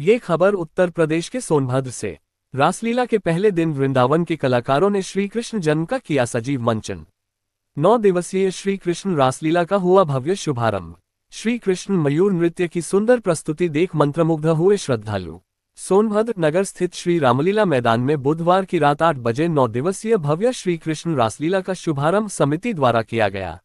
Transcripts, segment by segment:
ये खबर उत्तर प्रदेश के सोनभद्र से। रासलीला के पहले दिन वृंदावन के कलाकारों ने श्री कृष्ण जन्म का किया सजीव मंचन। 9 दिवसीय श्री कृष्ण रासलीला का हुआ भव्य शुभारंभ। श्री कृष्ण मयूर नृत्य की सुंदर प्रस्तुति देख मंत्रमुग्ध हुए श्रद्धालु। सोनभद्र नगर स्थित श्री रामलीला मैदान में बुधवार की रात 8 बजे 9 दिवसीय भव्य श्री कृष्ण रासलीला का शुभारंभ समिति द्वारा किया गया।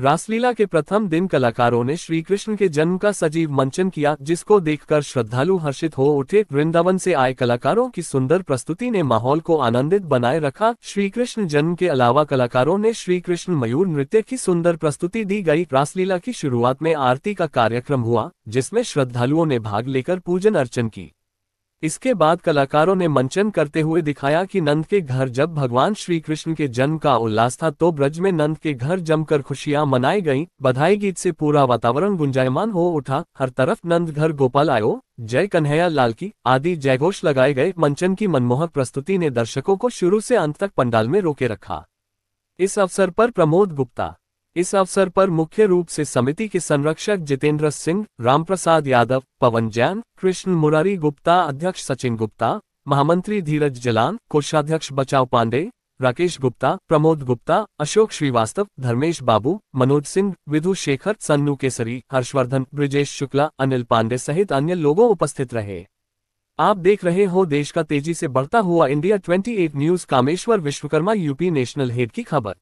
रासलीला के प्रथम दिन कलाकारों ने श्री कृष्ण के जन्म का सजीव मंचन किया, जिसको देखकर श्रद्धालु हर्षित हो उठे। वृंदावन से आए कलाकारों की सुंदर प्रस्तुति ने माहौल को आनंदित बनाए रखा। श्री कृष्ण जन्म के अलावा कलाकारों ने श्री कृष्ण मयूर नृत्य की सुंदर प्रस्तुति दी गई। रासलीला की शुरुआत में आरती का कार्यक्रम हुआ, जिसमें श्रद्धालुओं ने भाग लेकर पूजन अर्चन की। इसके बाद कलाकारों ने मंचन करते हुए दिखाया कि नंद के घर जब भगवान श्री कृष्ण के जन्म का उल्लास था, तो ब्रज में नंद के घर जमकर खुशियां मनाई गईं। बधाई गीत से पूरा वातावरण गुंजायमान हो उठा। हर तरफ नंद घर गोपाल आयो, जय कन्हैया लाल की आदि जयघोष लगाए गए। मंचन की मनमोहक प्रस्तुति ने दर्शकों को शुरू से अंत तक पंडाल में रोके रखा। इस अवसर पर मुख्य रूप से समिति के संरक्षक जितेंद्र सिंह, रामप्रसाद यादव, पवन जैन, कृष्ण मुरारी गुप्ता, अध्यक्ष सचिन गुप्ता, महामंत्री धीरज जलान, कोषाध्यक्ष बचाव पांडे, राकेश गुप्ता, प्रमोद गुप्ता, अशोक श्रीवास्तव, धर्मेश बाबू, मनोज सिंह, विधु शेखर, सन्नू केसरी, हर्षवर्धन, ब्रिजेश शुक्ला, अनिल पांडे सहित अन्य लोगों उपस्थित रहे। आप देख रहे हो देश का तेजी से बढ़ता हुआ India 28 news. Kameshwar Vishwakarma UP national head की खबर।